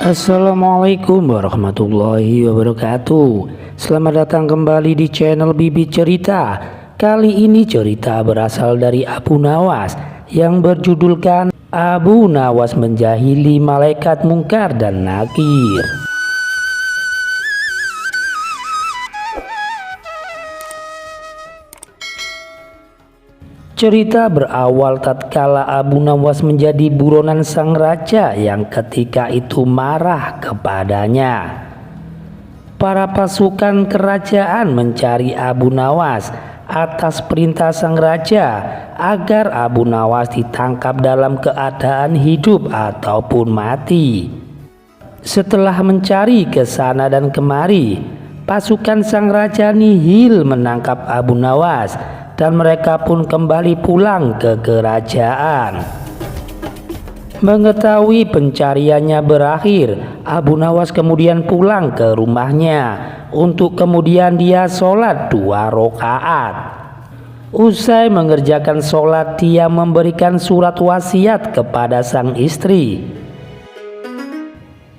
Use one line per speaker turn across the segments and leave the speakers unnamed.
Assalamualaikum warahmatullahi wabarakatuh. Selamat datang kembali di channel Bibit Cerita. Kali ini cerita berasal dari Abu Nawas yang berjudulkan Abu Nawas menjahili malaikat mungkar dan nakir. Cerita berawal tatkala Abu Nawas menjadi buronan sang raja yang ketika itu marah kepadanya. Para pasukan kerajaan mencari Abu Nawas atas perintah sang raja agar Abu Nawas ditangkap dalam keadaan hidup ataupun mati. Setelah mencari ke sana dan kemari, pasukan sang raja nihil menangkap Abu Nawas dan mereka pun kembali pulang ke kerajaan. Mengetahui pencariannya berakhir, Abu Nawas kemudian pulang ke rumahnya untuk kemudian dia sholat 2 rakaat. Usai mengerjakan sholat, dia memberikan surat wasiat kepada sang istri.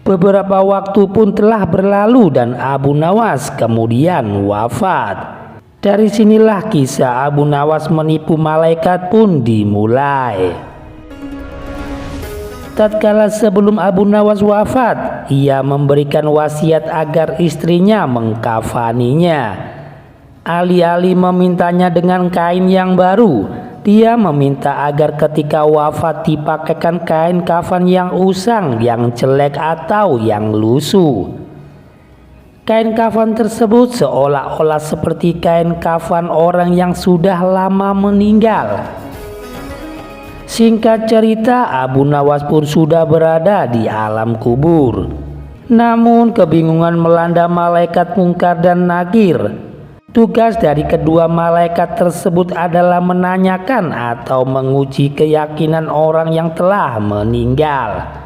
Beberapa waktu pun telah berlalu dan Abu Nawas kemudian wafat. Dari sinilah kisah Abu Nawas menipu malaikat pun dimulai. Tatkala sebelum Abu Nawas wafat, ia memberikan wasiat agar istrinya mengkafaninya. Alih-alih memintanya dengan kain yang baru, dia meminta agar ketika wafat dipakaikan kain kafan yang usang, yang jelek atau yang lusuh. Kain kafan tersebut seolah-olah seperti kain kafan orang yang sudah lama meninggal. Singkat cerita, Abu Nawas pun sudah berada di alam kubur. Namun kebingungan melanda malaikat mungkar dan nakir. Tugas dari kedua malaikat tersebut adalah menanyakan atau menguji keyakinan orang yang telah meninggal.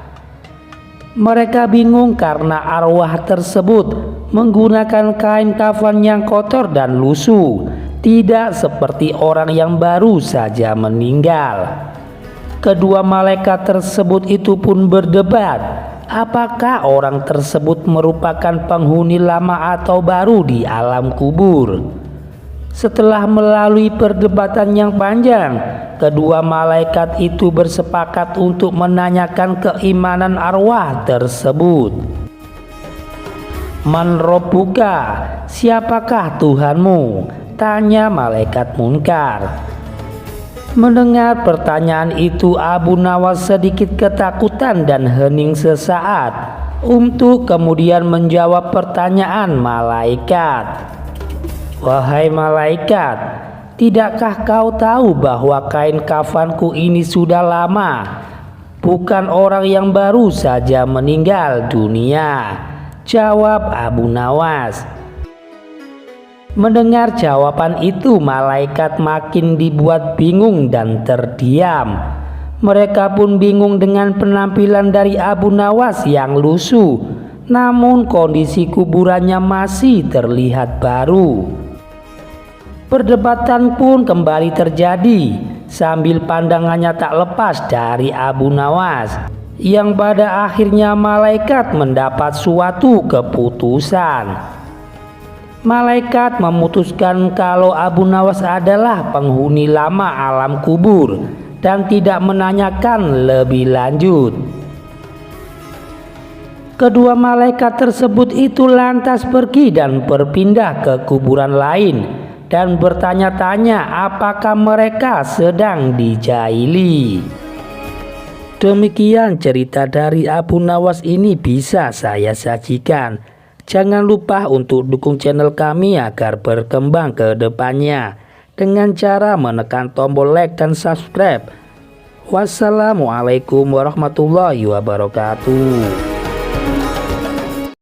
Mereka bingung karena arwah tersebut menggunakan kain kafan yang kotor dan lusuh, tidak seperti orang yang baru saja meninggal. Kedua malaikat tersebut itu pun berdebat, apakah orang tersebut merupakan penghuni lama atau baru di alam kubur. Setelah melalui perdebatan yang panjang, kedua malaikat itu bersepakat untuk menanyakan keimanan arwah tersebut. Man Rabbuka, siapakah Tuhanmu? Tanya malaikat munkar. Mendengar pertanyaan itu, Abu Nawas sedikit ketakutan dan hening sesaat untuk kemudian menjawab pertanyaan malaikat. Wahai malaikat, tidakkah kau tahu bahwa kain kafanku ini sudah lama, bukan orang yang baru saja meninggal dunia? Jawab Abu Nawas. Mendengar jawaban itu, malaikat makin dibuat bingung dan terdiam. Mereka pun bingung dengan penampilan dari Abu Nawas yang lusuh, namun kondisi kuburannya masih terlihat baru. Perdebatan pun kembali terjadi sambil pandangannya tak lepas dari Abu Nawas, yang pada akhirnya malaikat mendapat suatu keputusan. Malaikat memutuskan kalau Abu Nawas adalah penghuni lama alam kubur dan tidak menanyakan lebih lanjut. Kedua malaikat tersebut itu lantas pergi dan berpindah ke kuburan lain dan bertanya-tanya apakah mereka sedang dijahili. Demikian cerita dari Abu Nawas ini bisa saya sajikan. Jangan lupa untuk dukung channel kami agar berkembang ke depannya dengan cara menekan tombol like dan subscribe. Wassalamualaikum warahmatullahi wabarakatuh.